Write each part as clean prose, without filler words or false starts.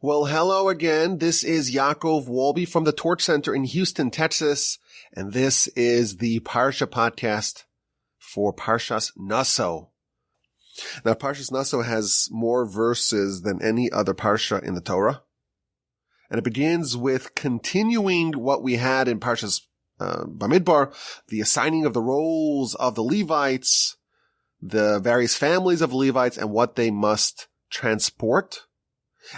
Well, hello again. This is Yaakov Wolbe from the Torch Center in Houston, Texas, and this is the Parsha podcast for Parshas Nasso. Now, Parshas Nasso has more verses than any other Parsha in the Torah, and it begins with continuing what we had in Parshas Bamidbar, the assigning of the roles of the Levites, the various families of Levites, and what they must transport.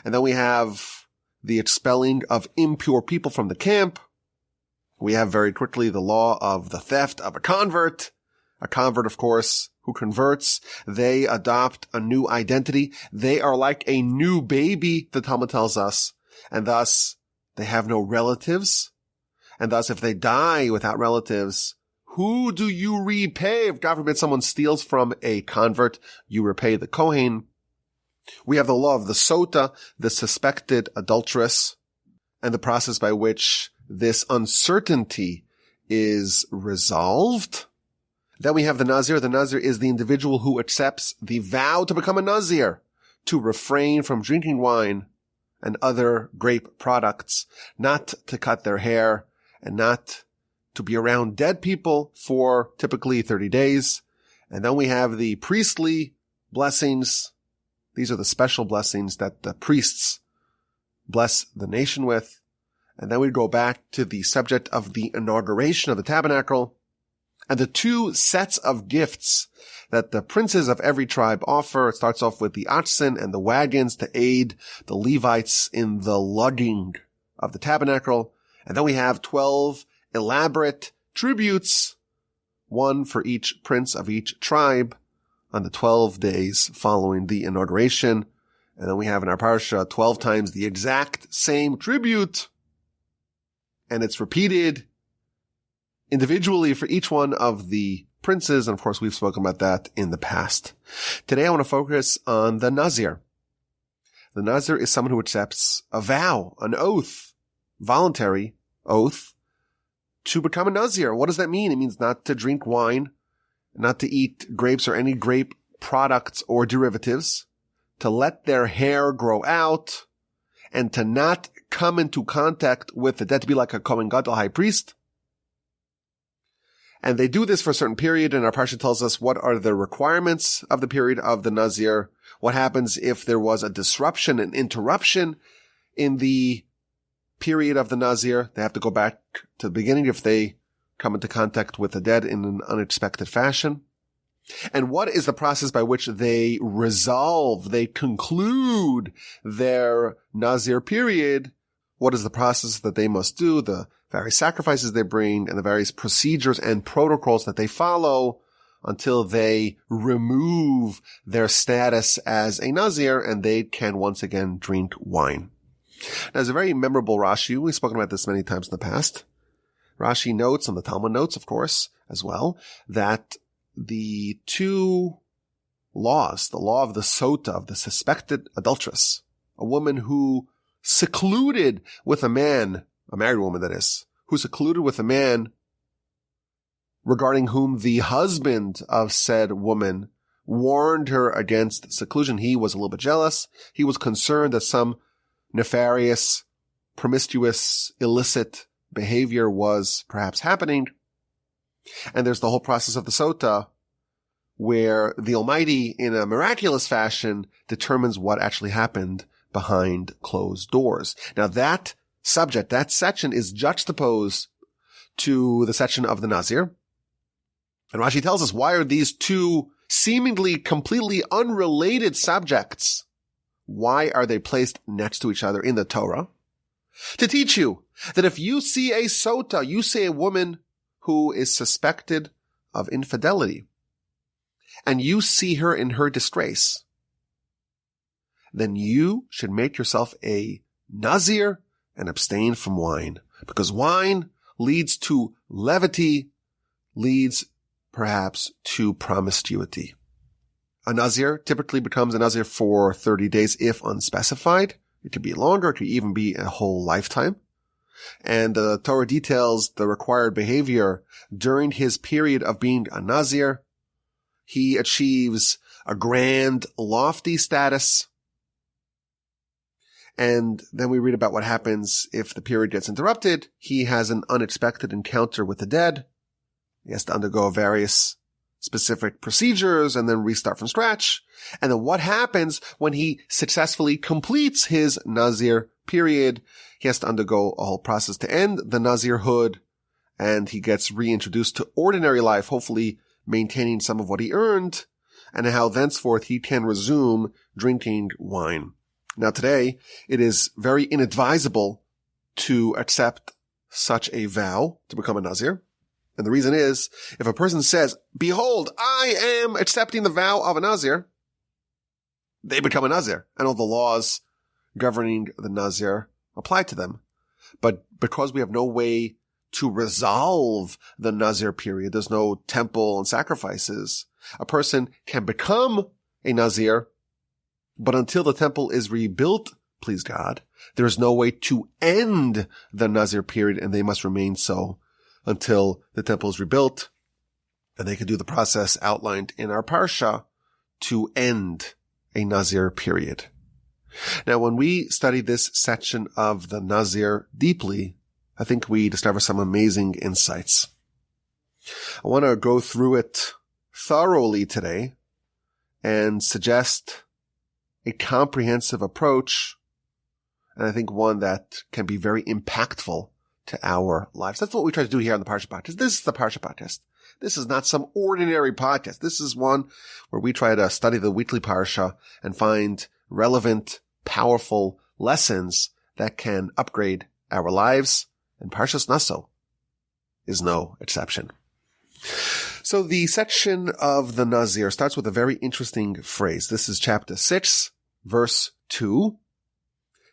And then we have the expelling of impure people from the camp. We have very quickly the law of the theft of a convert. A convert, of course, who converts, they adopt a new identity. They are like a new baby, the Talmud tells us, and thus they have no relatives. And thus if they die without relatives, who do you repay? If God forbid someone steals from a convert, you repay the Kohen. We have the law of the sota, the suspected adulteress, and the process by which this uncertainty is resolved. Then we have the Nazir. The Nazir is the individual who accepts the vow to become a Nazir, to refrain from drinking wine and other grape products, not to cut their hair, and not to be around dead people for typically 30 days. And then we have the priestly blessings. These are the special blessings that the priests bless the nation with. And then we go back to the subject of the inauguration of the tabernacle and the two sets of gifts that the princes of every tribe offer. It starts off with the oxen and the wagons to aid the Levites in the lugging of the tabernacle. And then we have 12 elaborate tributes, one for each prince of each tribe, on the 12 days following the inauguration. And then we have in our Parsha 12 times the exact same tribute. And it's repeated individually for each one of the princes. And of course, we've spoken about that in the past. Today, I want to focus on the Nazir. The Nazir is someone who accepts a vow, an oath, voluntary oath, to become a Nazir. What does that mean? It means not to drink wine, not to eat grapes or any grape products or derivatives, to let their hair grow out, and to not come into contact with the dead, to be like a Kohen Gadol, high priest. And they do this for a certain period, and our Parsha tells us what are the requirements of the period of the Nazir, what happens if there was a disruption, an interruption in the period of the Nazir. They have to go back to the beginning if they come into contact with the dead in an unexpected fashion. And what is the process by which they resolve, they conclude their Nazir period? What is the process that they must do, the various sacrifices they bring, and the various procedures and protocols that they follow until they remove their status as a Nazir and they can once again drink wine? Now, there's a very memorable Rashi. We've spoken about this many times in the past. Rashi notes, and the Talmud notes, of course, as well, that the two laws, the law of the sota, of the suspected adulteress, a woman who secluded with a man, a married woman that is, who secluded with a man regarding whom the husband of said woman warned her against seclusion. He was a little bit jealous. He was concerned that some nefarious, promiscuous, illicit behavior was perhaps happening. And there's the whole process of the sota, where the Almighty, in a miraculous fashion, determines what actually happened behind closed doors. Now that subject, that section is juxtaposed to the section of the Nazir. And Rashi tells us, why are these two seemingly completely unrelated subjects, why are they placed next to each other in the Torah? To teach you that if you see a sota, you see a woman who is suspected of infidelity, and you see her in her disgrace, then you should make yourself a Nazir and abstain from wine, because wine leads to levity, leads perhaps to promiscuity. A Nazir typically becomes a Nazir for 30 days if unspecified. It could be longer, it could even be a whole lifetime. And the Torah details the required behavior during his period of being a Nazir. He achieves a grand, lofty status. And then we read about what happens if the period gets interrupted. He has an unexpected encounter with the dead. He has to undergo various specific procedures and then restart from scratch. And then what happens when he successfully completes his Nazir period? He has to undergo a whole process to end the Nazirhood, and he gets reintroduced to ordinary life, hopefully maintaining some of what he earned, and how thenceforth he can resume drinking wine. Now today, it is very inadvisable to accept such a vow to become a Nazir. And the reason is, if a person says, "Behold, I am accepting the vow of a Nazir," they become a Nazir, and all the laws governing the Nazir apply to them. But because we have no way to resolve the Nazir period, there's no temple and sacrifices, a person can become a Nazir, but until the temple is rebuilt, please God, there is no way to end the Nazir period, and they must remain so until the temple is rebuilt, and they can do the process outlined in our Parsha to end a Nazir period. Now, when we study this section of the Nazir deeply, I think we discover some amazing insights. I want to go through it thoroughly today and suggest a comprehensive approach, and I think one that can be very impactful to our lives. That's what we try to do here on the Parsha podcast. This is the Parsha podcast. This is not some ordinary podcast. This is one where we try to study the weekly Parsha and find relevant, powerful lessons that can upgrade our lives. And Parshas Nasso is no exception. So the section of the Nazir starts with a very interesting phrase. This is chapter 6, verse 2.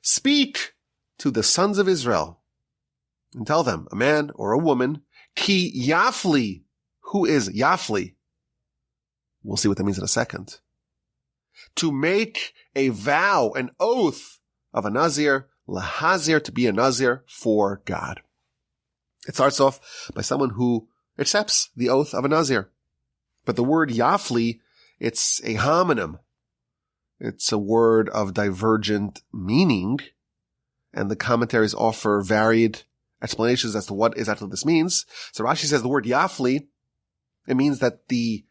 "Speak to the sons of Israel and tell them, a man or a woman, ki yafli." Who is yafli? We'll see what that means in a second. To make a vow, an oath of a Nazir, lahazir, to be a Nazir for God. It starts off by someone who accepts the oath of a Nazir. But the word yafli, it's a homonym. It's a word of divergent meaning, and the commentaries offer varied explanations as to what exactly this means. So Rashi says the word yafli, it means that the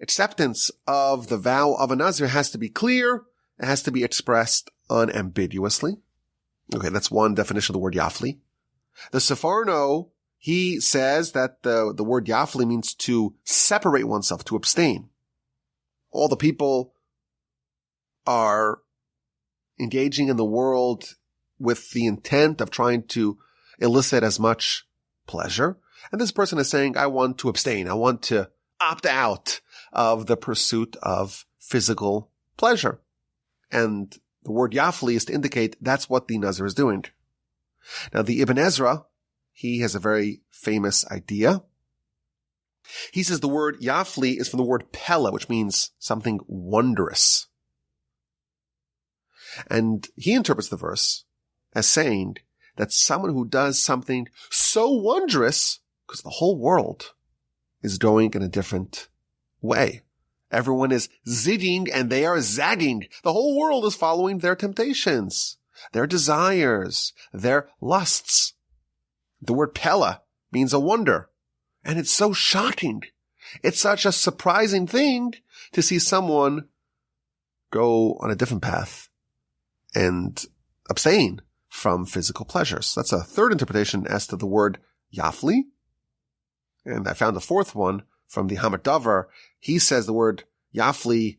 acceptance of the vow of a Nazir has to be clear, it has to be expressed unambiguously. Okay, that's one definition of the word yafli. The Sefarno, he says that the word yafli means to separate oneself, to abstain. All the people are engaging in the world with the intent of trying to elicit as much pleasure. And this person is saying, I want to abstain. I want to opt out of the pursuit of physical pleasure. And the word yafli is to indicate that's what the Nazir is doing. Now, the Ibn Ezra, he has a very famous idea. He says the word yafli is from the word pella, which means something wondrous. And he interprets the verse as saying that someone who does something so wondrous, because the whole world is going in a different way. Everyone is zigging and they are zagging. The whole world is following their temptations, their desires, their lusts. The word pella means a wonder. And it's so shocking. It's such a surprising thing to see someone go on a different path and abstain from physical pleasures. That's a third interpretation as to the word yafli. And I found a fourth one from the Hamadavar. He says the word yafli,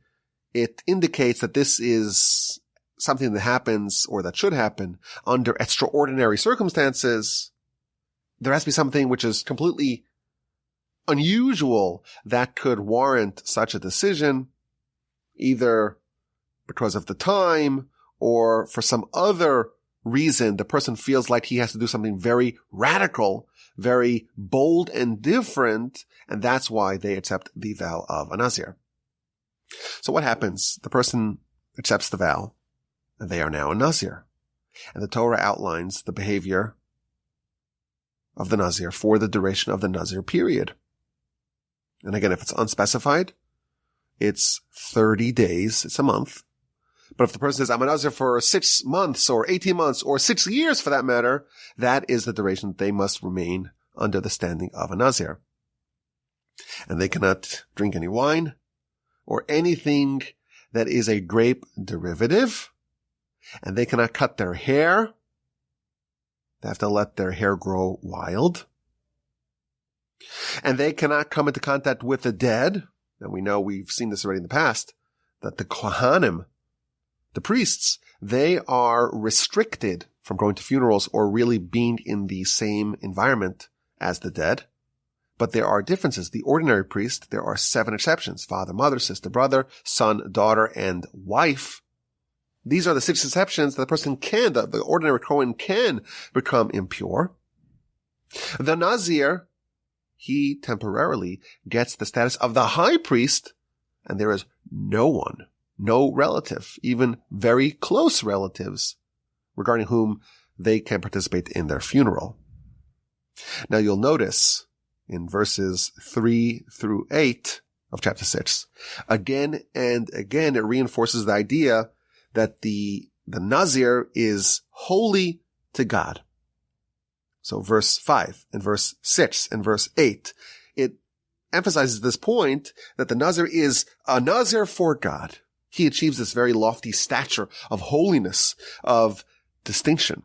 it indicates that this is something that happens or that should happen under extraordinary circumstances. There has to be something which is completely unusual that could warrant such a decision, either because of the time or for some other reason. The person feels like he has to do something very radical, very bold and different, and that's why they accept the vow of a Nazir. So what happens? The person accepts the vow, and they are now a Nazir. And the Torah outlines the behavior of the Nazir for the duration of the Nazir period. And again, if it's unspecified, it's 30 days, it's a month. But if the person says, I'm a Nazir for 6 months or 18 months or 6 years for that matter, that is the duration that they must remain under the standing of a Nazir. And they cannot drink any wine or anything that is a grape derivative. And they cannot cut their hair. They have to let their hair grow wild. And they cannot come into contact with the dead. And we know we've seen this already in the past, that the Kohanim, the priests, they are restricted from going to funerals or really being in the same environment as the dead. But there are differences. The ordinary priest, there are 7 exceptions: father, mother, sister, brother, son, daughter, and wife. These are the 6 exceptions that the person can, the ordinary Kohen can become impure. The Nazir, he temporarily gets the status of the high priest, and there is no one, no relative, even very close relatives, regarding whom they can participate in their funeral. Now you'll notice in verses 3 through 8 of chapter 6, again and again it reinforces the idea that the Nazir is holy to God. So verse 5 and verse 6 and verse 8, it emphasizes this point that the Nazir is a Nazir for God. He achieves this very lofty stature of holiness, of distinction.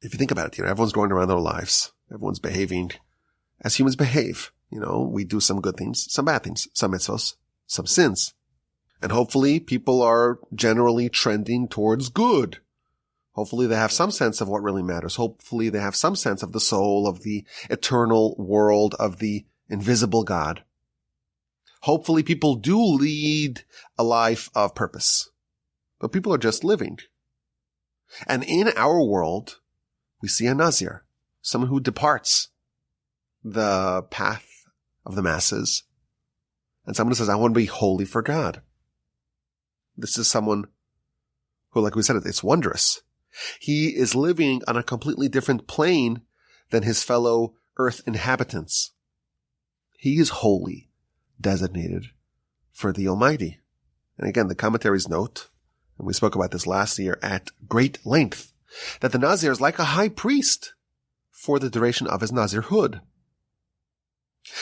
If you think about it, everyone's going around their lives. Everyone's behaving as humans behave. We do some good things, some bad things, some mitzvos, some sins. And hopefully people are generally trending towards good. Hopefully they have some sense of what really matters. Hopefully they have some sense of the soul, of the eternal world, of the invisible God. Hopefully people do lead a life of purpose. But people are just living. And in our world, we see a Nazir, someone who departs the path of the masses, and someone who says, I want to be holy for God. This is someone who, like we said, it's wondrous. He is living on a completely different plane than his fellow earth inhabitants. He is holy, designated for the Almighty. And again, the commentaries note, and we spoke about this last year at great length, that the Nazir is like a high priest for the duration of his Nazirhood.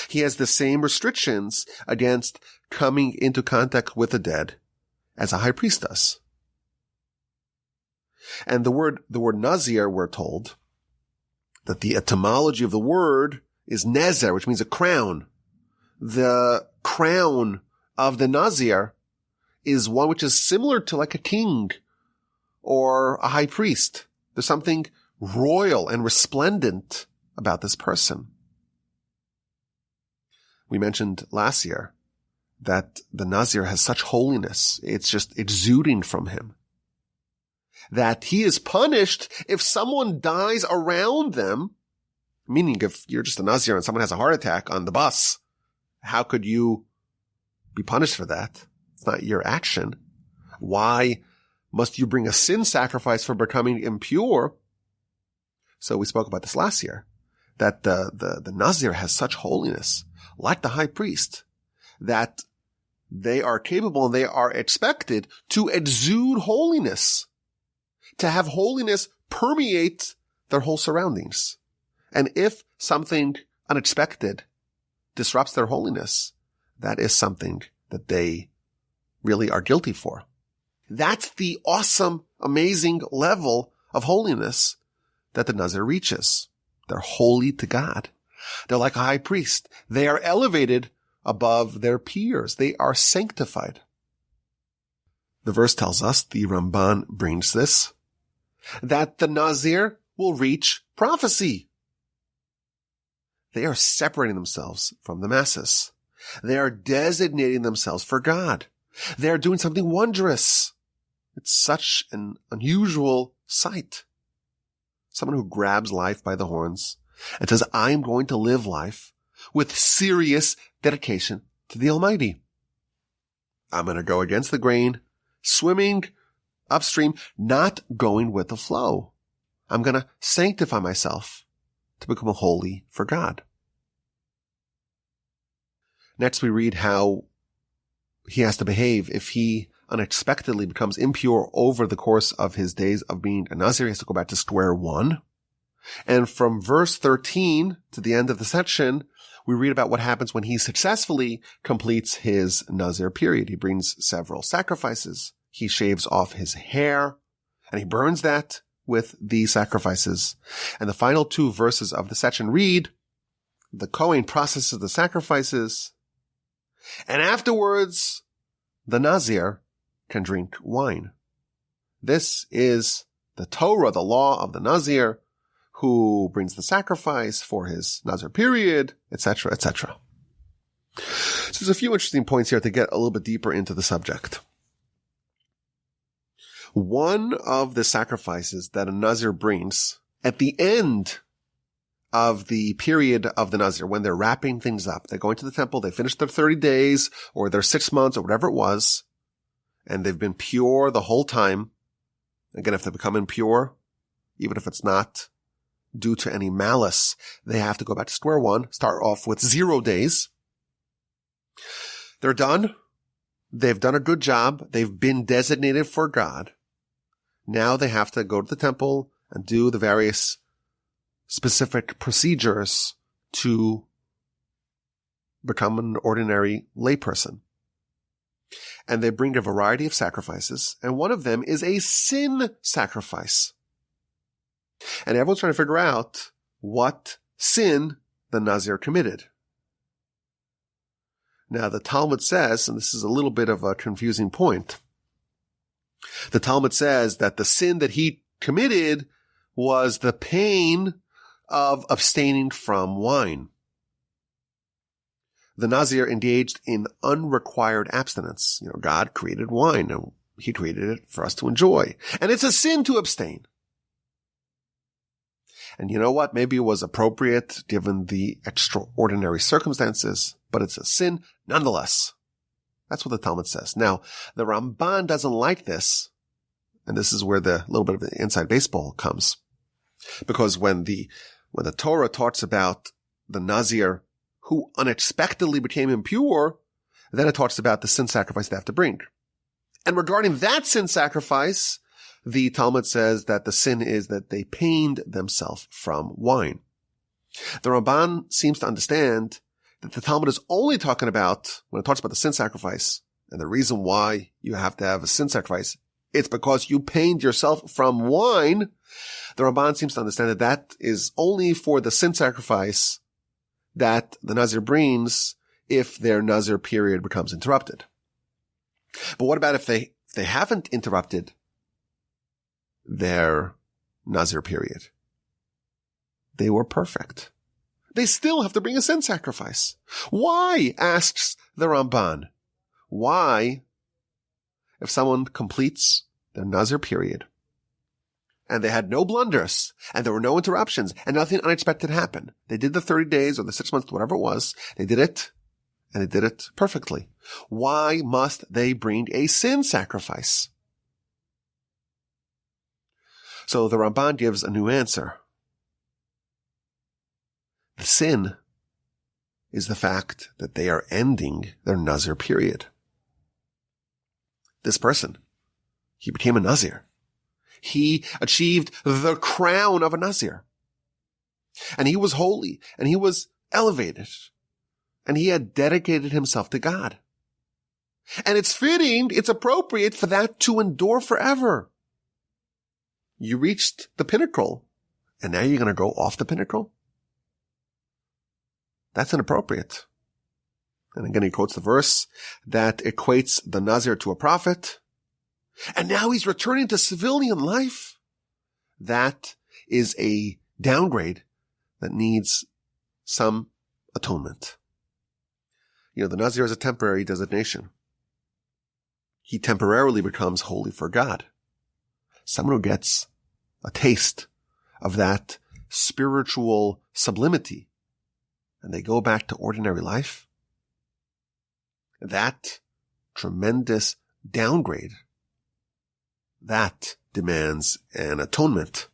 He has the same restrictions against coming into contact with the dead as a high priest does. And the word Nazir, we're told that the etymology of the word is nezer, which means a crown. The crown of the Nazir is one which is similar to like a king or a high priest. There's something royal and resplendent about this person. We mentioned last year that the Nazir has such holiness. It's just exuding from him. That he is punished if someone dies around them. Meaning if you're just a Nazir and someone has a heart attack on the bus, how could you be punished for that? It's not your action. Why must you bring a sin sacrifice for becoming impure? So we spoke about this last year, that the Nazir has such holiness, like the high priest, that they are capable and they are expected to exude holiness, to have holiness permeate their whole surroundings. And if something unexpected disrupts their holiness, that is something that they really are guilty for. That's the awesome, amazing level of holiness that the Nazir reaches. They're holy to God. They're like a high priest. They are elevated above their peers. They are sanctified. The verse tells us, the Ramban brings this, that the Nazir will reach prophecy. They are separating themselves from the masses. They are designating themselves for God. They are doing something wondrous. It's such an unusual sight. Someone who grabs life by the horns and says, I'm going to live life with serious dedication to the Almighty. I'm going to go against the grain, swimming upstream, not going with the flow. I'm going to sanctify myself to become holy for God. Next, we read how he has to behave if he unexpectedly becomes impure over the course of his days of being a Nazir, he has to go back to square one. And from verse 13 to the end of the section, we read about what happens when he successfully completes his Nazir period. He brings several sacrifices. He shaves off his hair, and he burns that with the sacrifices. And the final two verses of the section read, the Kohen processes the sacrifices, and afterwards, the Nazir can drink wine. This is the Torah, the law of the Nazir, who brings the sacrifice for his Nazir period, etc., etc. So there's a few interesting points here to get a little bit deeper into the subject. One of the sacrifices that a Nazir brings at the end of the period of the Nazir, when they're wrapping things up, they're going to the temple, they finish their 30 days or their 6 months or whatever it was, and they've been pure the whole time. Again, if they become impure, even if it's not due to any malice, they have to go back to square one, start off with 0 days. They're done. They've done a good job. They've been designated for God. Now they have to go to the temple and do the various specific procedures to become an ordinary layperson. And they bring a variety of sacrifices, and one of them is a sin sacrifice. And everyone's trying to figure out what sin the Nazir committed. Now, the Talmud says, and this is a little bit of a confusing point, the Talmud says that the sin that he committed was the pain of abstaining from wine. The Nazir engaged in unrequired abstinence. God created wine, and he created it for us to enjoy. And it's a sin to abstain. And you know what? Maybe it was appropriate given the extraordinary circumstances, but it's a sin nonetheless. That's what the Talmud says. Now, the Ramban doesn't like this, and this is where the little bit of the inside baseball comes. Because when the Torah talks about the Nazir who unexpectedly became impure, then it talks about the sin sacrifice they have to bring. And regarding that sin sacrifice, the Talmud says that the sin is that they pained themselves from wine. The Ramban seems to understand that the Talmud is only talking about, when it talks about the sin sacrifice, and the reason why you have to have a sin sacrifice, it's because you pained yourself from wine. The Ramban seems to understand that that is only for the sin sacrifice that the Nazir brings if their Nazir period becomes interrupted. But what about if they haven't interrupted their Nazir period? They were perfect. They still have to bring a sin sacrifice. Why? Asks the Ramban. Why, if someone completes their Nazir period and they had no blunders and there were no interruptions and nothing unexpected happened, they did the 30 days or the 6 months, whatever it was, they did it and they did it perfectly. Why must they bring a sin sacrifice? So the Ramban gives a new answer. The sin is the fact that they are ending their Nazir period. This person, he became a Nazir. He achieved the crown of a Nazir. And he was holy, and he was elevated, and he had dedicated himself to God. And it's fitting, it's appropriate for that to endure forever. You reached the pinnacle, and now you're going to go off the pinnacle? That's inappropriate. And again, he quotes the verse that equates the Nazir to a prophet. And now he's returning to civilian life. That is a downgrade that needs some atonement. The Nazir is a temporary designation. He temporarily becomes holy for God. Someone who gets a taste of that spiritual sublimity and they go back to ordinary life, that tremendous downgrade, that demands an atonement.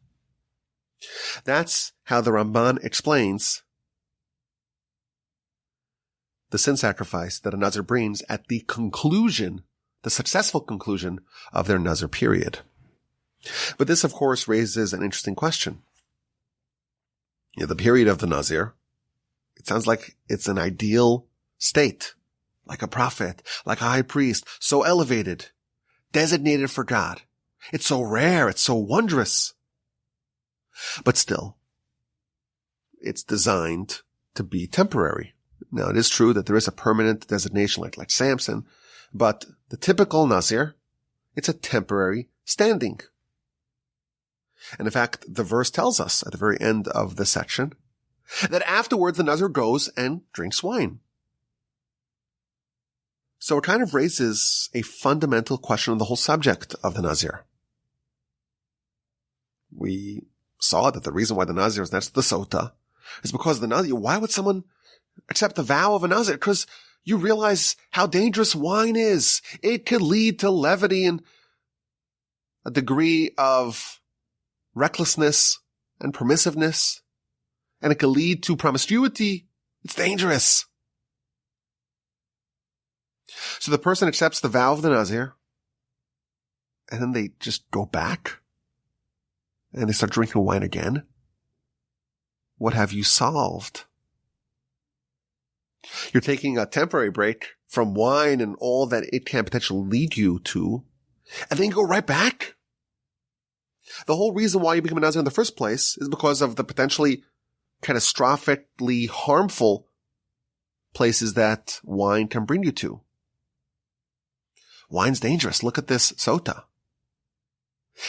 That's how the Ramban explains the sin sacrifice that a Nazir brings at the conclusion the successful conclusion of their Nazir period. But this, of course, raises an interesting question. The period of the Nazir, it sounds like it's an ideal state, like a prophet, like a high priest, so elevated, designated for God. It's so rare, it's so wondrous. But still, it's designed to be temporary. Now, it is true that there is a permanent designation like Samson, but the typical Nazir, it's a temporary standing. And in fact, the verse tells us at the very end of the section that afterwards the Nazir goes and drinks wine. So it kind of raises a fundamental question on the whole subject of the Nazir. We saw that the reason why the Nazir is next to the Sota is because the Nazir, why would someone accept the vow of a Nazir? Because you realize how dangerous wine is. It could lead to levity and a degree of recklessness and permissiveness, and it could lead to promiscuity. It's dangerous. So the person accepts the vow of the Nazir, and then they just go back, and they start drinking wine again. What have you solved? You're taking a temporary break from wine and all that it can potentially lead you to, and then you go right back. The whole reason why you become a Nazir in the first place is because of the potentially catastrophically harmful places that wine can bring you to. Wine's dangerous. Look at this Sota.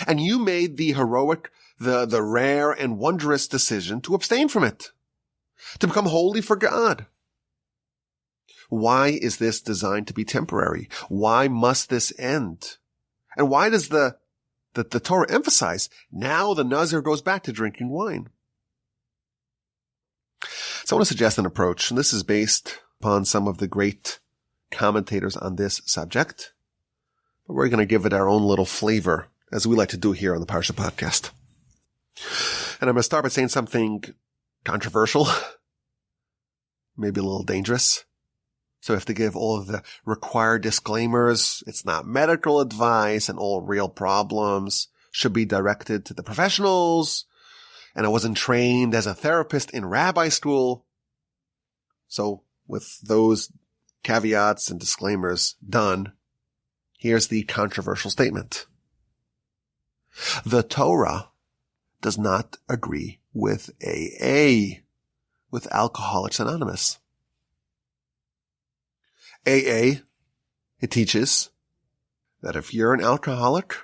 And you made the heroic, the rare and wondrous decision to abstain from it, to become holy for God. Why is this designed to be temporary? Why must this end? And why does the Torah emphasize now the Nazir goes back to drinking wine? So I want to suggest an approach, and this is based upon some of the great commentators on this subject, but we're going to give it our own little flavor, as we like to do here on the Parsha podcast. And I'm going to start by saying something controversial, maybe a little dangerous. So I have to give all of the required disclaimers. It's not medical advice, and all real problems should be directed to the professionals. And I wasn't trained as a therapist in rabbi school. So with those caveats and disclaimers done, here's the controversial statement. The Torah does not agree with AA, with Alcoholics Anonymous. AA, it teaches that if you're an alcoholic,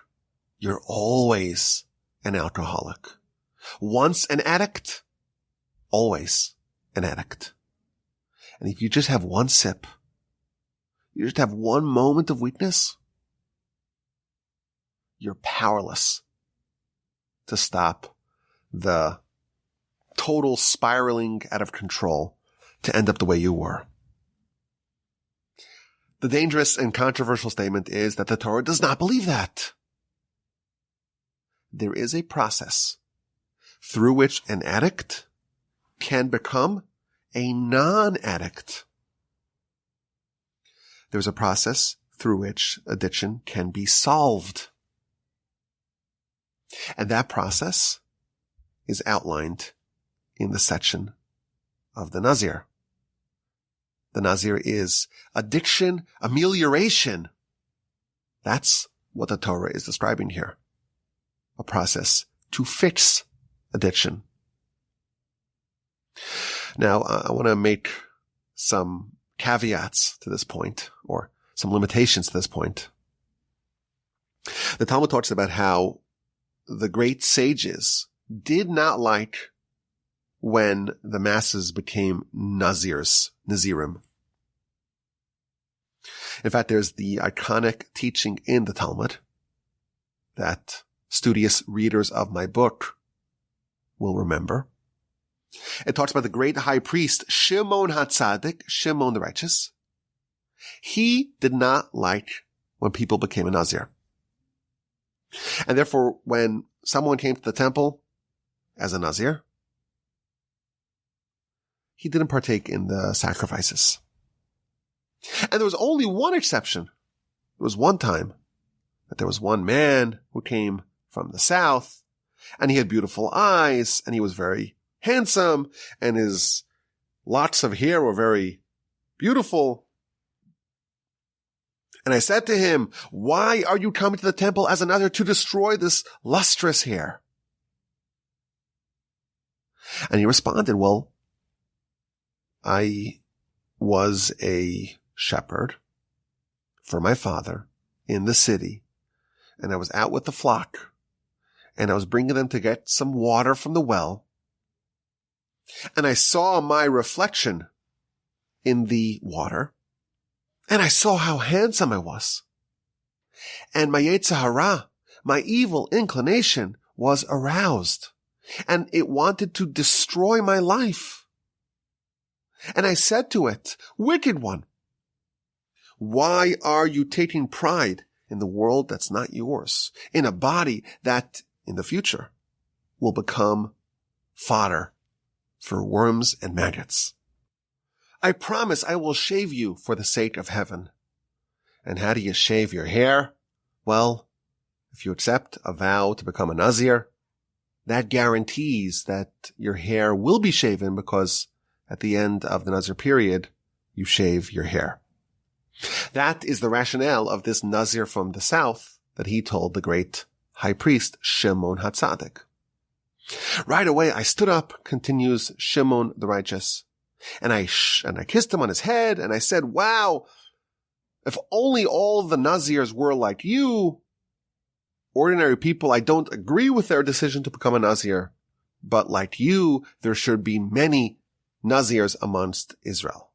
you're always an alcoholic. Once an addict, always an addict. And if you just have one sip, you just have one moment of weakness, you're powerless to stop the total spiraling out of control to end up the way you were. The dangerous and controversial statement is that the Torah does not believe that. There is a process through which an addict can become a non-addict. There's a process through which addiction can be solved. And that process is outlined in the section of the Nazir. The Nazir is addiction amelioration. That's what the Torah is describing here. A process to fix addiction. Now, I want to make some caveats to this point, or some limitations to this point. The Talmud talks about how the great sages did not like when the masses became Nazirim. In fact, there's the iconic teaching in the Talmud that studious readers of my book will remember. It talks about the great high priest, Shimon HaTzadik, Shimon the righteous. He did not like when people became a Nazir. And therefore, when someone came to the temple as a Nazir, he didn't partake in the sacrifices. And there was only one exception There was one time that there was one man who came from the south, and he had beautiful eyes, and he was very handsome, and his locks of hair were very beautiful. And I said to him, why are you coming to the temple as another to destroy this lustrous hair? And he responded, well, I was a shepherd for my father in the city, and I was out with the flock, and I was bringing them to get some water from the well, and I saw my reflection in the water, and I saw how handsome I was. And my Yetzer Hara, my evil inclination, was aroused, and it wanted to destroy my life. And I said to it, wicked one, why are you taking pride in the world that's not yours, in a body that in the future will become fodder for worms and maggots? I promise I will shave you for the sake of heaven. And how do you shave your hair? Well, if you accept a vow to become a Nazir, that guarantees that your hair will be shaven, because at the end of the Nazir period, you shave your hair. That is the rationale of this Nazir from the south that he told the great high priest Shimon HaTzadik. Right away, I stood up, continues Shimon the righteous, and I kissed him on his head, and I said, wow, if only all the Nazirs were like you. Ordinary people, I don't agree with their decision to become a Nazir, but like you, there should be many Nazirs amongst Israel.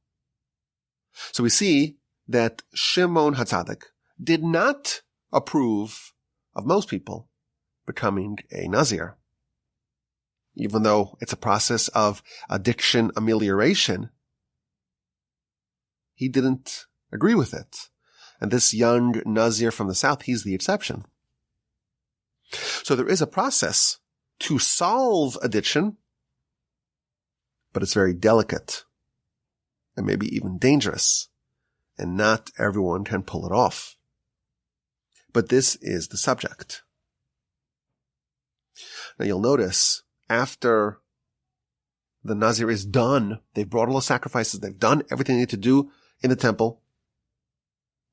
So we see that Shimon HaTzadik did not approve of most people becoming a Nazir. Even though it's a process of addiction amelioration, he didn't agree with it. And this young Nazir from the south, he's the exception. So there is a process to solve addiction, but it's very delicate and maybe even dangerous, and not everyone can pull it off. But this is the subject. Now you'll notice after the Nazir is done, they've brought all the sacrifices, they've done everything they need to do in the temple,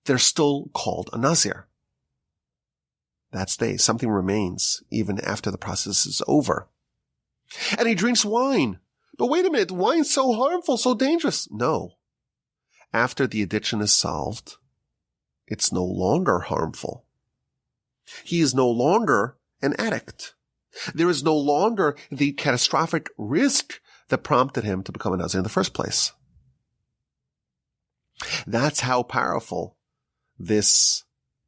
they're still called a Nazir. That stays. Something remains even after the process is over. And he drinks wine. But wait a minute, wine's so harmful, so dangerous. No. After the addiction is solved, it's no longer harmful. He is no longer an addict. There is no longer the catastrophic risk that prompted him to become a Nazir in the first place. That's how powerful this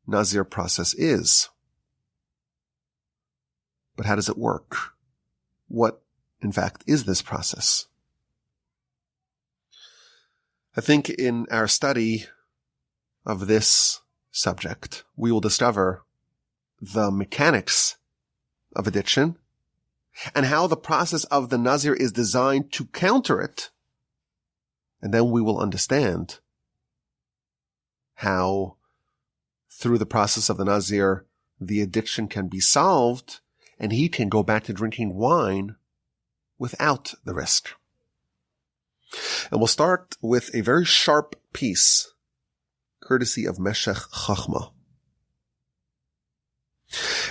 Nazir process is. But how does it work? What, in fact, is this process? I think in our study of this subject, we will discover the mechanics of addiction and how the process of the Nazir is designed to counter it. And then we will understand how, through the process of the Nazir, the addiction can be solved and he can go back to drinking wine without the risk. And we'll start with a very sharp piece, courtesy of Meshech Chachma.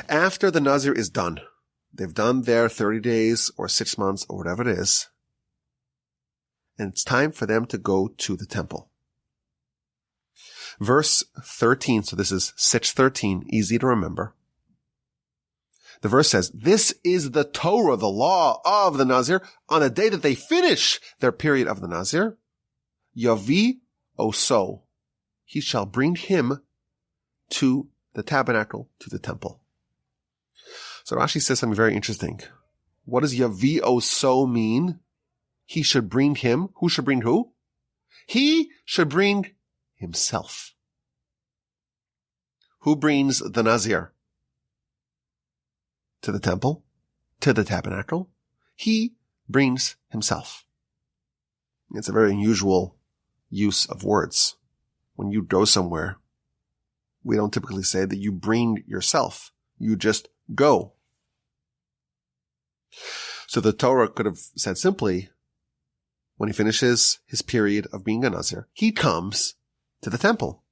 After the Nazir is done, they've done their 30 days or 6 months or whatever it is, and it's time for them to go to the temple. Verse 13, so this is 6:13, easy to remember. The verse says, this is the Torah, the law of the Nazir, on the day that they finish their period of the Nazir. Yavi oso, he shall bring him to the tabernacle, to the temple. So Rashi says something very interesting. What does Yavi oso mean? He should bring him. Who should bring who? He should bring himself. Who brings the Nazir to the temple, to the tabernacle? He brings himself. It's a very unusual use of words. When you go somewhere, we don't typically say that you bring yourself. You just go. So the Torah could have said simply, when he finishes his period of being a Nazir, he comes to the temple.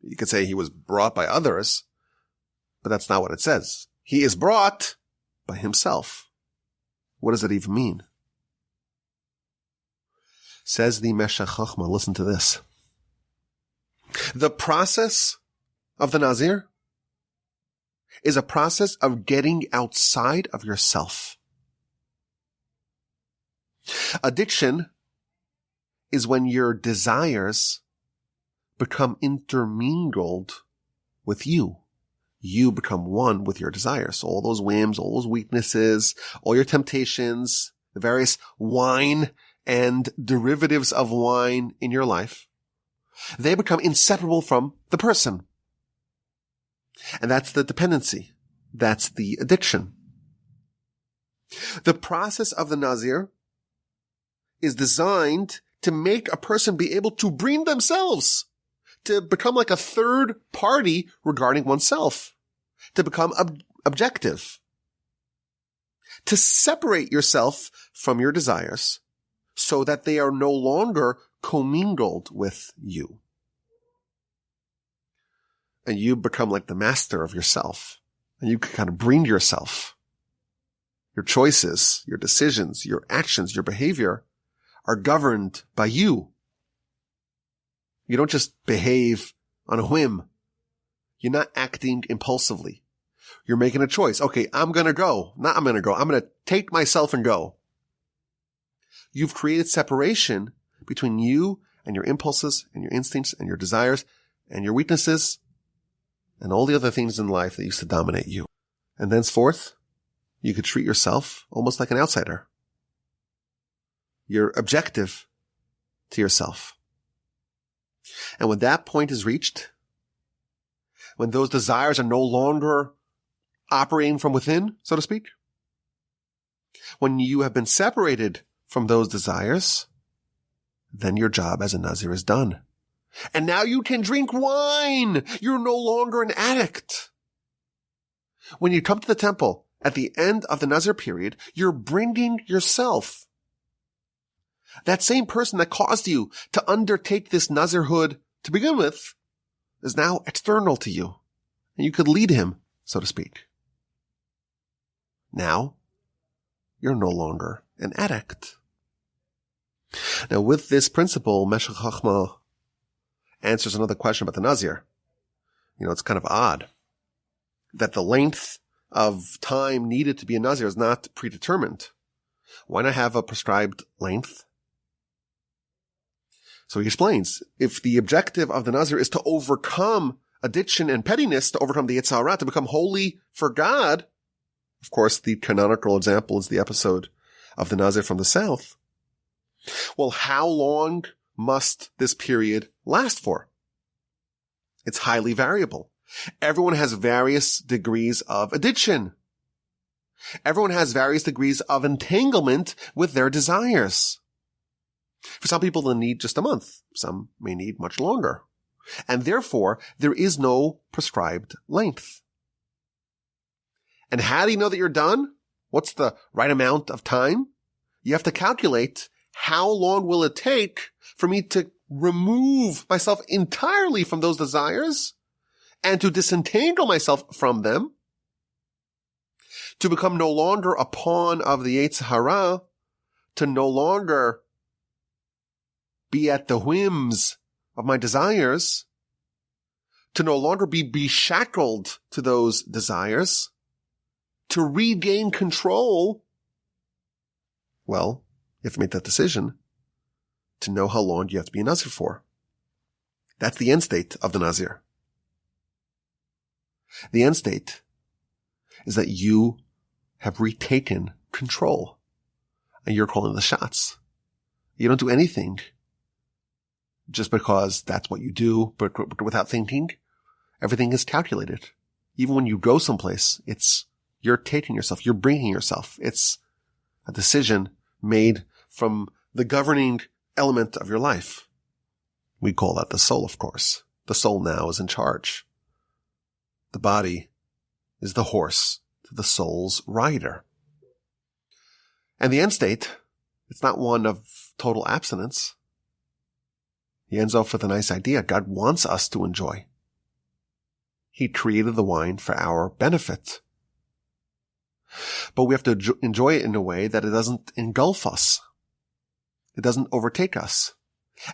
You could say he was brought by others, but that's not what it says. He is brought by himself. What does that even mean? Says the Meshech Chochmah, listen to this. The process of the Nazir is a process of getting outside of yourself. Addiction is when your desires become intermingled with you. You become one with your desires. All those whims, all those weaknesses, all your temptations, the various wine and derivatives of wine in your life, they become inseparable from the person. And that's the dependency. That's the addiction. The process of the Nazir is designed to make a person be able to bring themselves, to become like a third party regarding oneself, to become objective, to separate yourself from your desires so that they are no longer commingled with you. And you become like the master of yourself. And you can kind of bring yourself. Your choices, your decisions, your actions, your behavior are governed by you. You don't just behave on a whim. You're not acting impulsively. You're making a choice. Okay, I'm going to go. Not I'm going to go. I'm going to take myself and go. You've created separation between you and your impulses and your instincts and your desires and your weaknesses and all the other things in life that used to dominate you. And thenceforth, you could treat yourself almost like an outsider. You're objective to yourself. And when that point is reached, when those desires are no longer operating from within, so to speak, when you have been separated from those desires, then your job as a Nazir is done. And now you can drink wine. You're no longer an addict. When you come to the temple at the end of the Nazir period, you're bringing yourself. That same person that caused you to undertake this Nazirhood to begin with is now external to you. And you could lead him, so to speak. Now, you're no longer an addict. Now, with this principle, Meshech Chochmah answers another question about the Nazir. It's kind of odd that the length of time needed to be a Nazir is not predetermined. Why not have a prescribed length? So he explains, if the objective of the Nazir is to overcome addiction and pettiness, to overcome the Yetzer Hara, to become holy for God, of course, the canonical example is the episode of the Nazir from the south. Well, how long must this period last for? It's highly variable. Everyone has various degrees of addiction. Everyone has various degrees of entanglement with their desires. For some people, they'll need just a month. Some may need much longer. And therefore, there is no prescribed length. And how do you know that you're done? What's the right amount of time? You have to calculate how long will it take for me to remove myself entirely from those desires and to disentangle myself from them, to become no longer a pawn of the Yetzer Hara, to no longer be at the whims of my desires, to no longer be shackled to those desires, to regain control. Well, you have to make that decision to know how long you have to be a Nazir for. That's the end state of the Nazir. The end state is that you have retaken control and you're calling the shots. You don't do anything just because that's what you do, but without thinking. Everything is calculated. Even when you go someplace, you're taking yourself, you're bringing yourself. It's a decision made from the governing element of your life. We call that the soul, of course. The soul now is in charge. The body is the horse to the soul's rider. And the end state, it's not one of total abstinence. He ends off with a nice idea. God wants us to enjoy. He created the wine for our benefit. But we have to enjoy it in a way that it doesn't engulf us. It doesn't overtake us.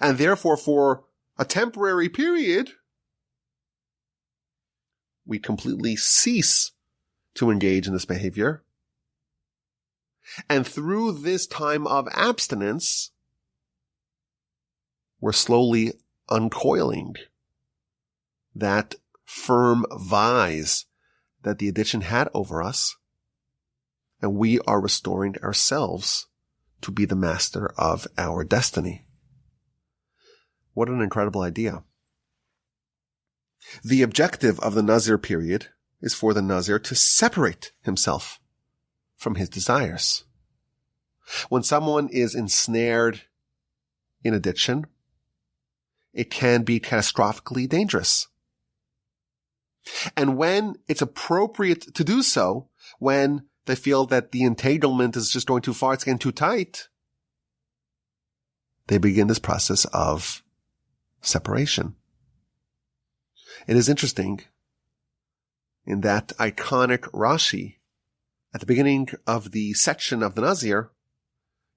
And therefore, for a temporary period, we completely cease to engage in this behavior. And through this time of abstinence, we're slowly uncoiling that firm vise that the addiction had over us, and we are restoring ourselves to be the master of our destiny. What an incredible idea. The objective of the Nazir period is for the Nazir to separate himself from his desires. When someone is ensnared in addiction, it can be catastrophically dangerous. And when it's appropriate to do so, when they feel that the entanglement is just going too far, it's getting too tight, they begin this process of separation. It is interesting in that iconic Rashi at the beginning of the section of the Nazir.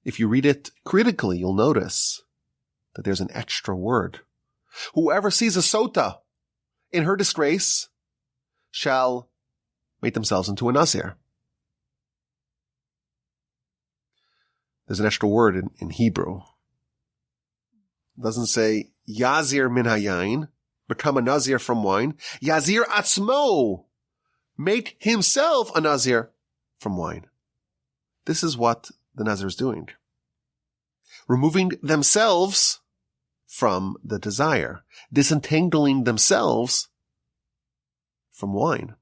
If you read it critically, you'll notice that there's an extra word. Whoever sees a sota in her disgrace shall make themselves into a Nazir. There's an extra word in Hebrew. It doesn't say Yazir min hayayin, become a Nazir from wine. Yazir atzmo, make himself a Nazir from wine. This is what the Nazir is doing. Removing themselves from the desire. Disentangling themselves from wine.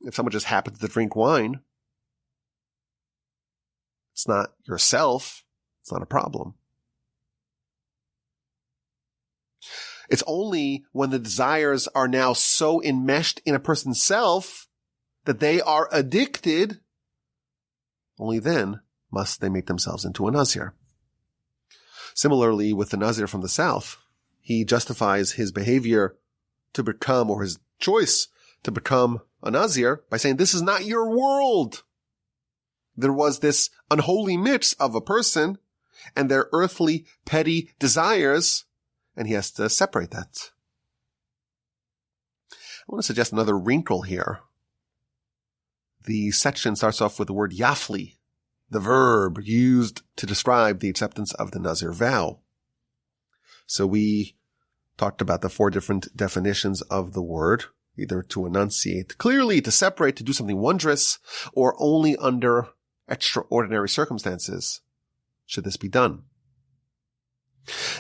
If someone just happens to drink wine, it's not yourself. It's not a problem. It's only when the desires are now so enmeshed in a person's self that they are addicted, only then must they make themselves into a Nazir. Similarly, with the Nazir from the south, he justifies his behavior to become, or his choice to become a Nazir by saying, this is not your world. There was this unholy mix of a person and their earthly, petty desires, and he has to separate that. I want to suggest another wrinkle here. The section starts off with the word yafli, the verb used to describe the acceptance of the Nazir vow. So we talked about the 4 different definitions of the word, either to enunciate clearly, to separate, to do something wondrous, or only under extraordinary circumstances should this be done.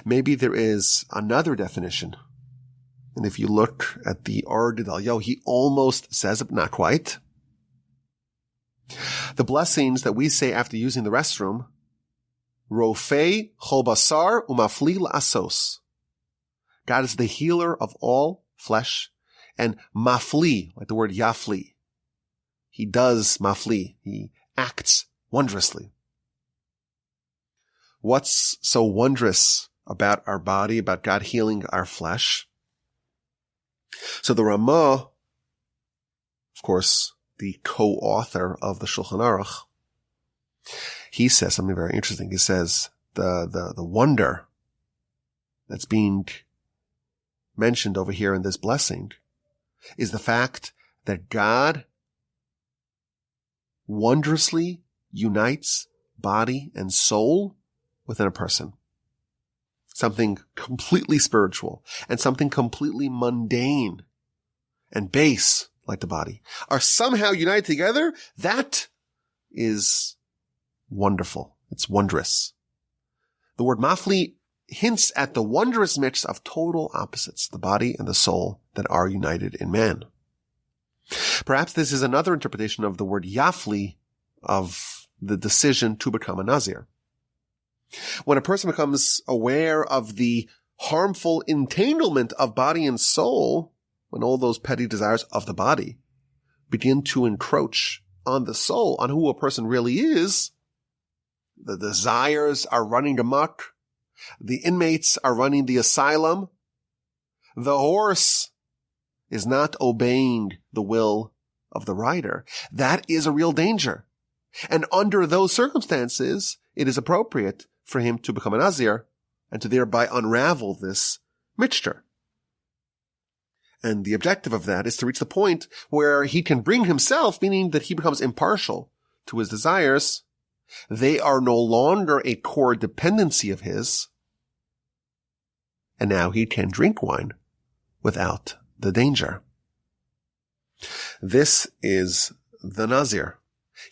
Maybe there is another definition. And if you look at the Or Gedalyahu, he almost says it, not quite. The blessings that we say after using the restroom, Rofei chol basar umafli la'asos. God is the healer of all flesh, and mafli, like the word yafli. He does mafli. He acts wondrously. What's so wondrous about our body, about God healing our flesh? So the Ramah, of course, the co-author of the Shulchan Aruch, he says something very interesting. He says the wonder that's being mentioned over here in this blessing is the fact that God wondrously unites body and soul within a person. Something completely spiritual and something completely mundane and base, like the body, are somehow united together. That is wonderful. It's wondrous. The word mafli hints at the wondrous mix of total opposites, the body and the soul, that are united in man. Perhaps this is another interpretation of the word yafli, of the decision to become a Nazir. When a person becomes aware of the harmful entanglement of body and soul, when all those petty desires of the body begin to encroach on the soul, on who a person really is, the desires are running amok, the inmates are running the asylum, the horse is not obeying the will of the rider. That is a real danger. And under those circumstances, it is appropriate for him to become a Nazir and to thereby unravel this mixture. And the objective of that is to reach the point where he can bring himself, meaning that he becomes impartial to his desires. They are no longer a core dependency of his. And now he can drink wine without the danger. This is the Nazir.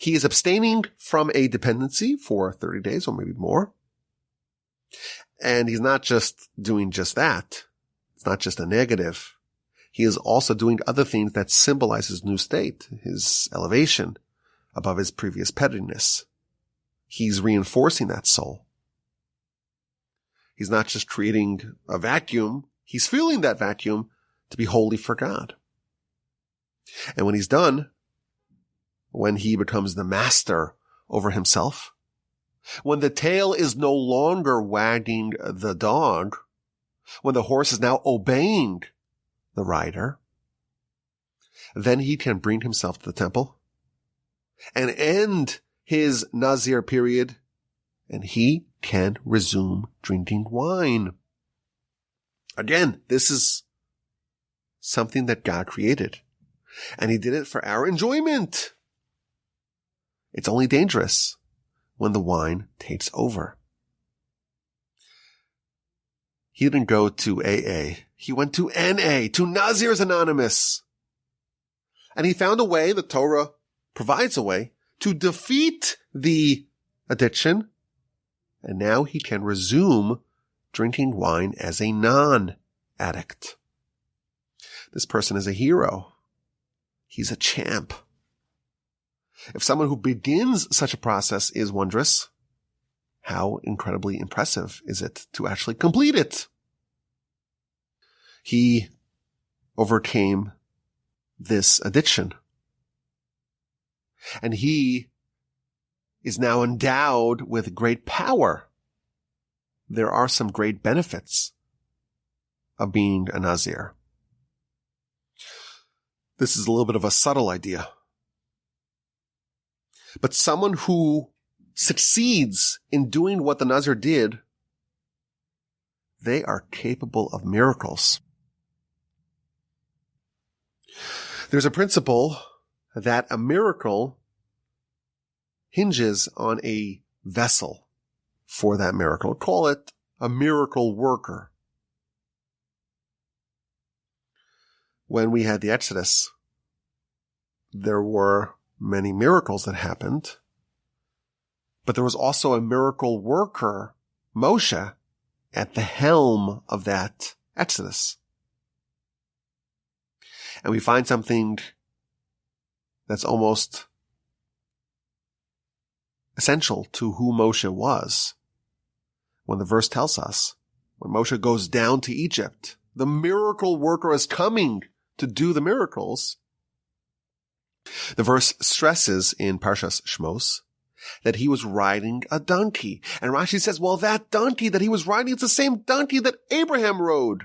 He is abstaining from a dependency for 30 days or maybe more. And he's not just doing just that. It's not just a negative. He is also doing other things that symbolize his new state, his elevation above his previous pettiness. He's reinforcing that soul. He's not just creating a vacuum. He's filling that vacuum to be holy for God. And when he's done, when he becomes the master over himself, when the tail is no longer wagging the dog, when the horse is now obeying the rider, then he can bring himself to the temple and end his Nazir period, and he can resume drinking wine. Again, this is something that God created, and he did it for our enjoyment. It's only dangerous when the wine takes over. He didn't go to AA. He went to NA, to Nazirs Anonymous. And he found a way, the Torah provides a way, to defeat the addiction. And now he can resume drinking wine as a non-addict. This person is a hero. He's a champ. If someone who begins such a process is wondrous, how incredibly impressive is it to actually complete it? He overcame this addiction. And he is now endowed with great power. There are some great benefits of being a Nazir. This is a little bit of a subtle idea. But someone who succeeds in doing what the Nazir did, they are capable of miracles. There's a principle that a miracle hinges on a vessel for that miracle. Call it a miracle worker. When we had the Exodus, there were many miracles that happened, but there was also a miracle worker, Moshe, at the helm of that Exodus. And we find something that's almost essential to who Moshe was. When the verse tells us, when Moshe goes down to Egypt, the miracle worker is coming to do the miracles. The verse stresses in Parshas Shmos that he was riding a donkey. And Rashi says, well, that donkey that he was riding, it's the same donkey that Abraham rode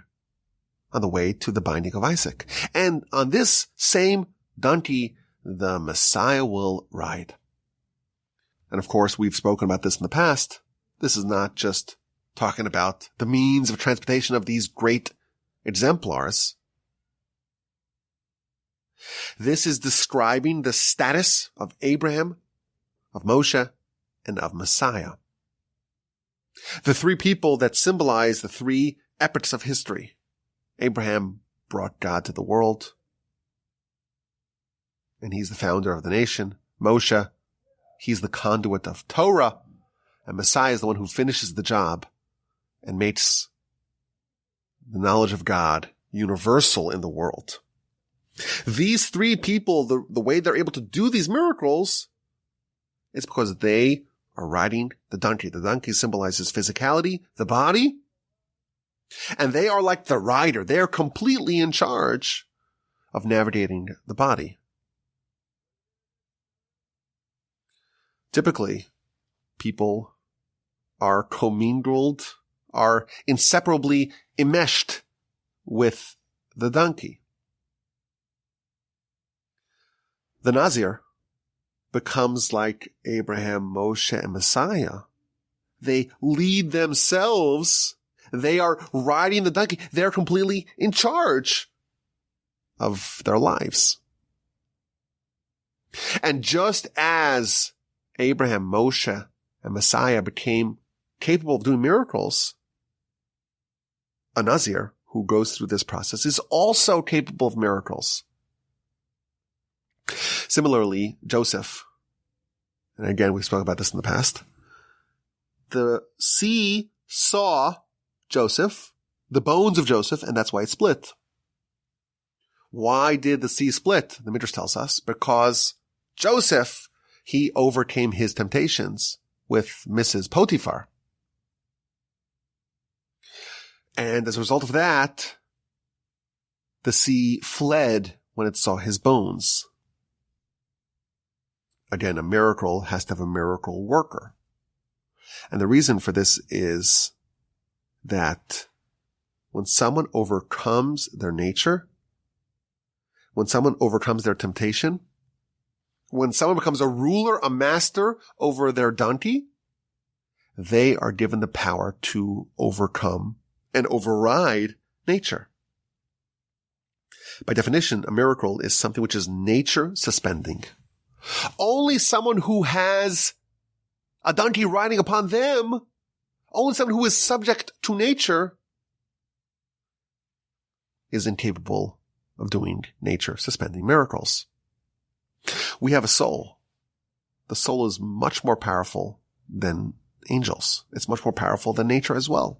on the way to the binding of Isaac. And on this same donkey, the Messiah will ride. And of course, we've spoken about this in the past. This is not just talking about the means of transportation of these great exemplars. This is describing the status of Abraham, of Moshe, and of Messiah. The three people that symbolize the three epochs of history. Abraham brought God to the world, and he's the founder of the nation. Moshe, he's the conduit of Torah, and Messiah is the one who finishes the job and makes the knowledge of God universal in the world. These three people, the way they're able to do these miracles is because they are riding the donkey. The donkey symbolizes physicality, the body, And they are like the rider. They are completely in charge of navigating the body. Typically, people are commingled, are inseparably enmeshed with the donkey. The Nazir becomes like Abraham, Moshe, and Messiah. They lead themselves. They are riding the donkey. They're completely in charge of their lives. And just as Abraham, Moshe, and Messiah became capable of doing miracles, a Nazir who goes through this process is also capable of miracles. Similarly, Joseph, and again, we spoke about this in the past, the sea saw Joseph, the bones of Joseph, and that's why it split. Why did the sea split? The Midrash tells us, because Joseph, he overcame his temptations with Mrs. Potiphar. And as a result of that, the sea fled when it saw his bones. Again, a miracle has to have a miracle worker. And the reason for this is that when someone overcomes their nature, when someone overcomes their temptation, when someone becomes a ruler, a master over their donkey, they are given the power to overcome and override nature. By definition, a miracle is something which is nature suspending. Only someone who has a donkey riding upon them, only someone who is subject to nature is incapable of doing nature suspending miracles. We have a soul. The soul is much more powerful than angels. It's much more powerful than nature as well.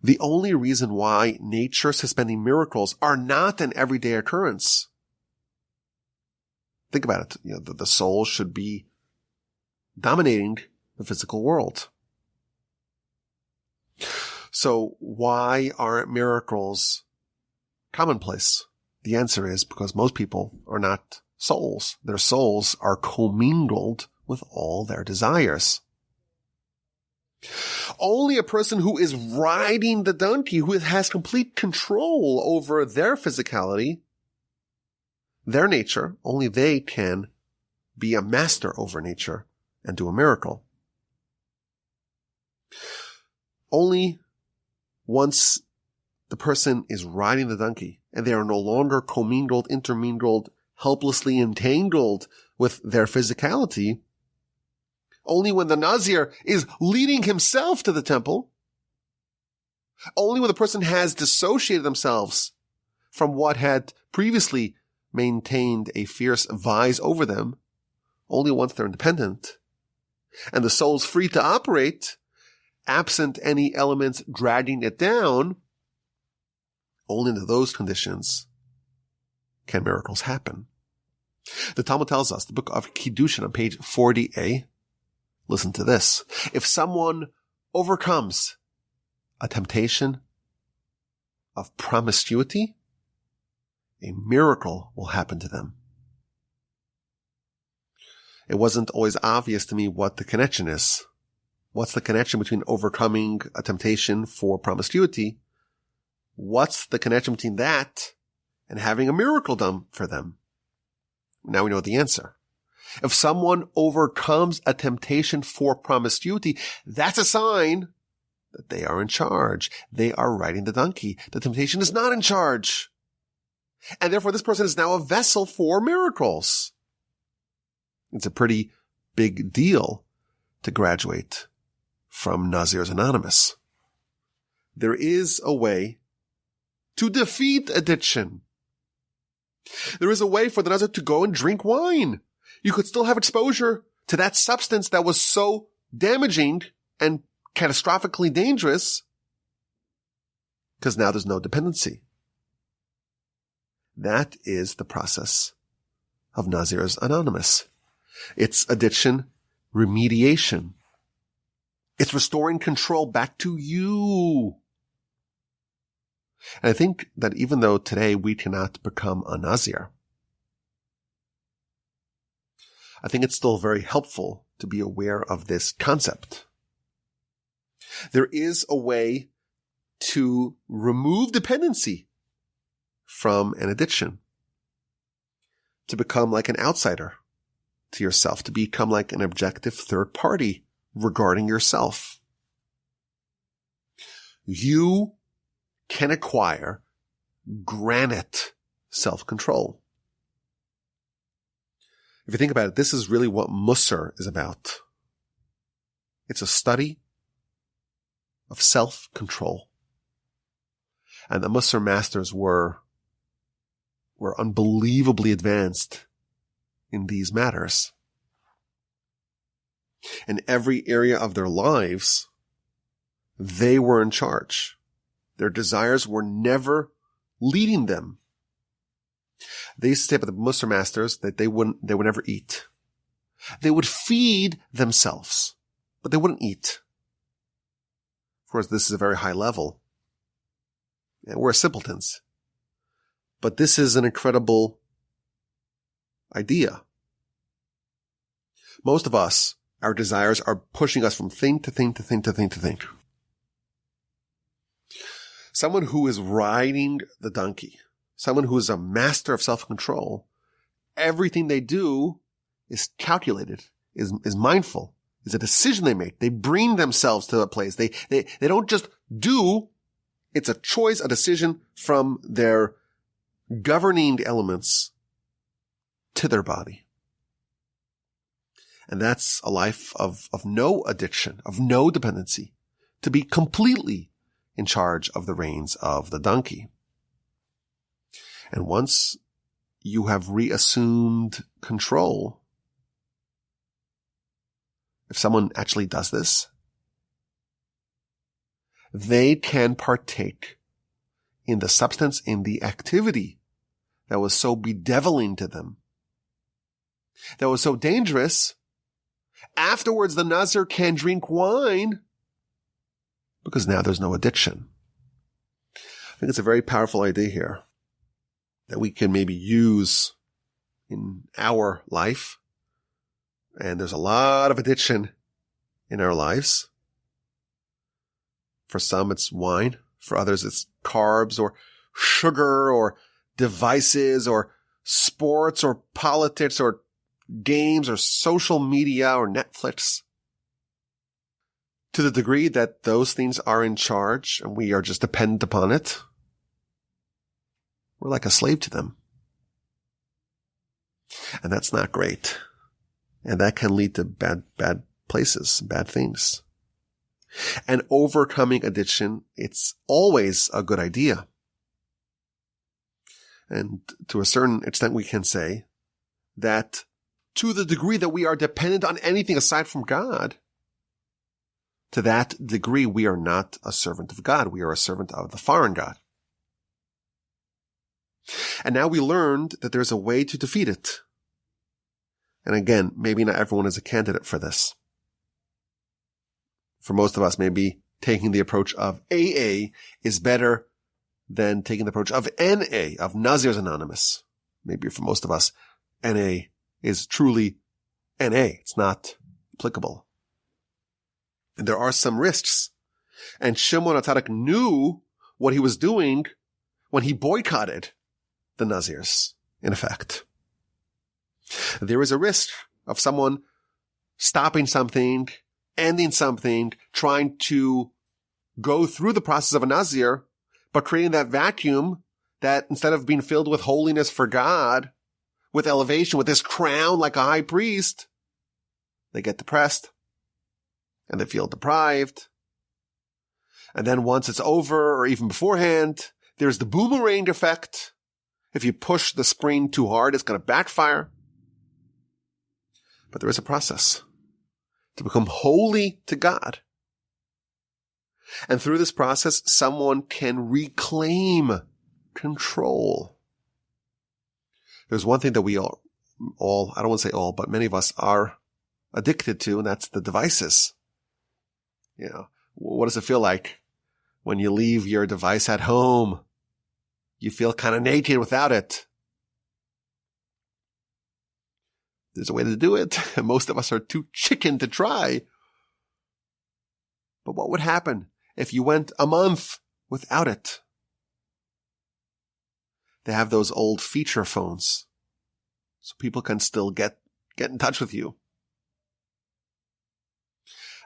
The only reason why nature suspending miracles are not an everyday occurrence. Think about it. The soul should be dominating the physical world. So why aren't miracles commonplace? The answer is because most people are not souls. Their souls are commingled with all their desires. Only a person who is riding the donkey, who has complete control over their physicality, their nature, only they can be a master over nature and do a miracle. Only once the person is riding the donkey and they are no longer commingled, intermingled, helplessly entangled with their physicality, only when the Nazir is leading himself to the temple, only when the person has dissociated themselves from what had previously maintained a fierce vise over them, only once they're independent and the soul's free to operate, absent any elements dragging it down, only under those conditions can miracles happen. The Talmud tells us, the book of Kiddushin on page 40a, listen to this. If someone overcomes a temptation of promiscuity, a miracle will happen to them. It wasn't always obvious to me what the connection is. What's the connection between overcoming a temptation for promiscuity? What's the connection between that and having a miracle done for them? Now we know the answer. If someone overcomes a temptation for promiscuity, that's a sign that they are in charge. They are riding the donkey. The temptation is not in charge. And therefore, this person is now a vessel for miracles. It's a pretty big deal to graduate from Nazirs Anonymous. There is a way to defeat addiction. There is a way for the Nazir to go and drink wine. You could still have exposure to that substance that was so damaging and catastrophically dangerous because now there's no dependency. That is the process of Nazirs Anonymous. It's addiction remediation. It's restoring control back to you. And I think that even though today we cannot become a Nazir, I think it's still very helpful to be aware of this concept. There is a way to remove dependency from an addiction, to become like an outsider to yourself, to become like an objective third party regarding yourself. You can acquire granite self-control. If you think about it, this is really what Musar is about. It's a study of self-control. And the Musar masters were unbelievably advanced in these matters. In every area of their lives, they were in charge. Their desires were never leading them. They used to say about the Musar masters that they would never eat. They would feed themselves, but they wouldn't eat. Of course, this is a very high level. And we're simpletons. But this is an incredible idea. Most of us, our desires are pushing us from thing to thing to thing to thing to thing. Someone who is riding the donkey, someone who is a master of self-control, everything they do is calculated, is mindful, is a decision they make. They bring themselves to a place. They don't just do. It's a choice, a decision from their governing elements to their body. And that's a life of no addiction, of no dependency, to be completely in charge of the reins of the donkey. And once you have reassumed control, if someone actually does this, they can partake in the substance, in the activity that was so bedeviling to them, that was so dangerous. Afterwards, the Nazir can drink wine because now there's no addiction. I think it's a very powerful idea here that we can maybe use in our life. And there's a lot of addiction in our lives. For some, it's wine. For others, it's carbs or sugar or devices or sports or politics or games or social media or Netflix. To the degree that those things are in charge and we are just dependent upon it, we're like a slave to them. And that's not great. And that can lead to bad places, bad things. And overcoming addiction, it's always a good idea. And to a certain extent, we can say that to the degree that we are dependent on anything aside from God, to that degree, we are not a servant of God. We are a servant of the foreign God. And now we learned that there's a way to defeat it. And again, maybe not everyone is a candidate for this. For most of us, maybe taking the approach of AA is better than taking the approach of NA, of Nazirs Anonymous. Maybe for most of us, NA is truly NA. It's not applicable. And there are some risks. And Shimon HaTzadik knew what he was doing when he boycotted the Nazirs, in effect. There is a risk of someone stopping something, ending something, trying to go through the process of a Nazir, but creating that vacuum that instead of being filled with holiness for God, with elevation, with this crown like a high priest, they get depressed and they feel deprived. And then once it's over, or even beforehand, there's the boomerang effect. If you push the spring too hard, it's going to backfire. But there is a process to become holy to God. And through this process, someone can reclaim control. There's one thing that we all, I don't want to say all, but many of us are addicted to, and that's the devices. What does it feel like when you leave your device at home? You feel kind of naked without it. There's a way to do it. Most of us are too chicken to try. But what would happen if you went a month without it? They have those old feature phones, so people can still get in touch with you.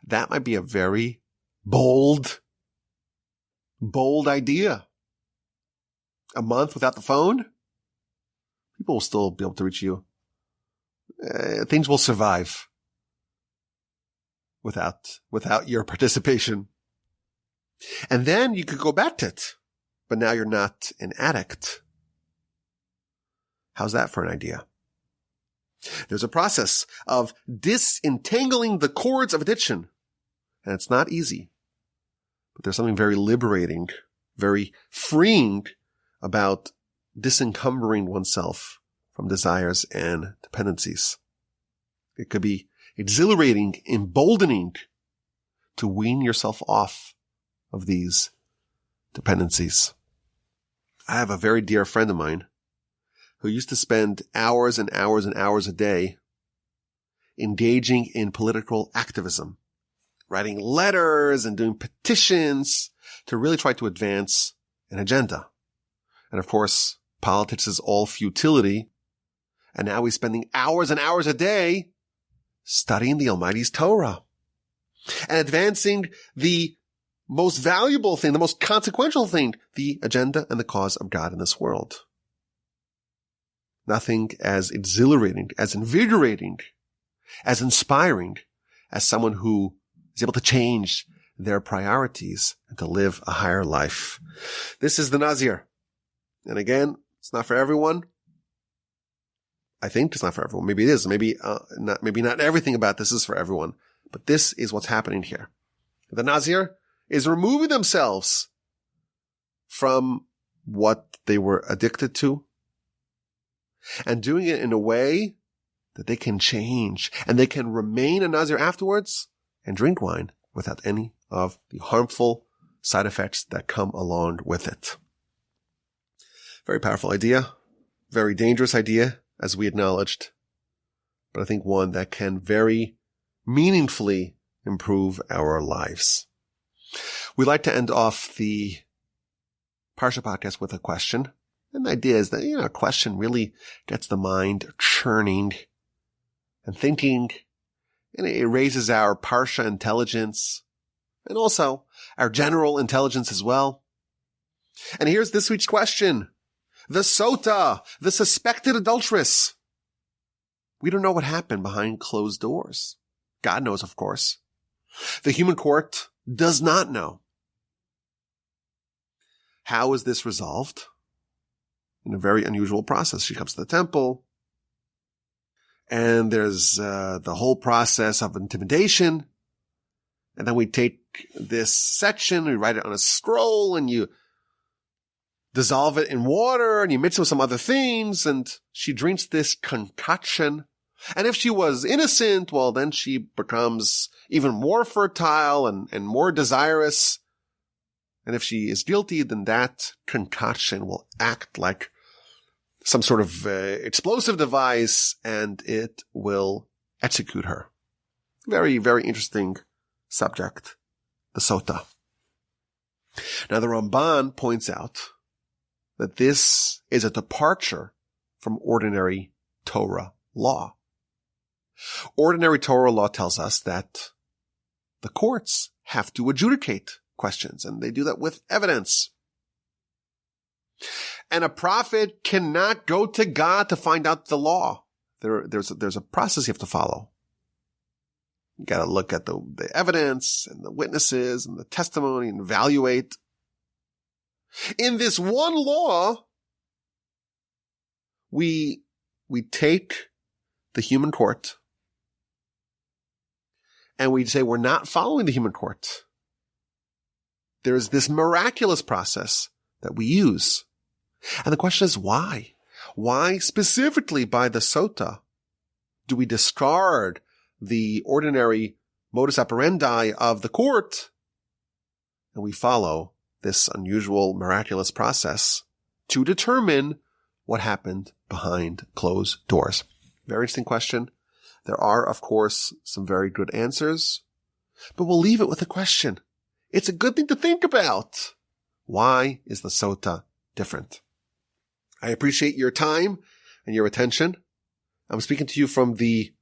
That might be a very bold idea. A month without the phone? People will still be able to reach you. Things will survive without your participation. And then you could go back to it, but now you're not an addict. How's that for an idea? There's a process of disentangling the cords of addiction. And it's not easy. But there's something very liberating, very freeing about disencumbering oneself from desires and dependencies. It could be exhilarating, emboldening to wean yourself off of these dependencies. I have a very dear friend of mine who used to spend hours and hours and hours a day engaging in political activism, writing letters and doing petitions to really try to advance an agenda. And of course, politics is all futility. And now he's spending hours and hours a day studying the Almighty's Torah and advancing the most valuable thing, the most consequential thing, the agenda and the cause of God in this world. Nothing as exhilarating, as invigorating, as inspiring as someone who is able to change their priorities and to live a higher life. This is the Nazir. And again, it's not for everyone. I think it's not for everyone. Maybe it is. Maybe not everything about this is for everyone. But this is what's happening here. The Nazir is removing themselves from what they were addicted to and doing it in a way that they can change and they can remain a Nazir afterwards and drink wine without any of the harmful side effects that come along with it. Very powerful idea, very dangerous idea, as we acknowledged, but I think one that can very meaningfully improve our lives. We like to end off the Parsha podcast with a question. And the idea is that, a question really gets the mind churning and thinking, and it raises our Parsha intelligence and also our general intelligence as well. And here's this week's question. The Sota, the suspected adulteress. We don't know what happened behind closed doors. God knows, of course. The human court does not know. How is this resolved? In a very unusual process. She comes to the temple, and there's the whole process of intimidation. And then we take this section, we write it on a scroll, and you dissolve it in water, and you mix it with some other things, and she drinks this concoction. And if she was innocent, well, then she becomes even more fertile and more desirous. And if she is guilty, then that concoction will act like some sort of explosive device, and it will execute her. Very, very interesting subject, the Sota. Now, the Ramban points out that this is a departure from ordinary Torah law. Ordinary Torah law tells us that the courts have to adjudicate questions, and they do that with evidence. And a prophet cannot go to God to find out the law. There's a process you have to follow. You got to look at the evidence and the witnesses and the testimony and evaluate. In this one law, we take the human court and we say we're not following the human court. There is this miraculous process that we use. And the question is why? Why specifically by the Sota do we discard the ordinary modus operandi of the court, and we follow this unusual, miraculous process to determine what happened behind closed doors. Very interesting question. There are, of course, some very good answers, but we'll leave it with a question. It's a good thing to think about. Why is the sota different? I appreciate your time and your attention. I'm speaking to you from the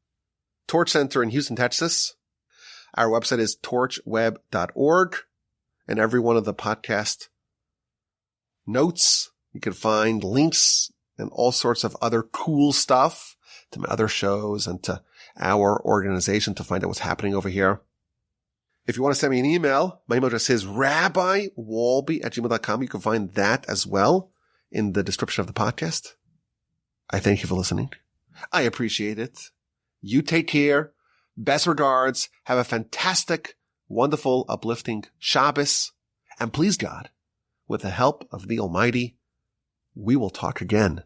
Torch Center in Houston, Texas. Our website is torchweb.org, and every one of the podcast notes, you can find links and all sorts of other cool stuff to my other shows and to our organization to find out what's happening over here. If you want to send me an email, my email address is rabbiwolbe@gmail.com. You can find that as well in the description of the podcast. I thank you for listening. I appreciate it. You take care. Best regards. Have a fantastic, wonderful, uplifting Shabbos. And please God, with the help of the Almighty, we will talk again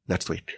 next week.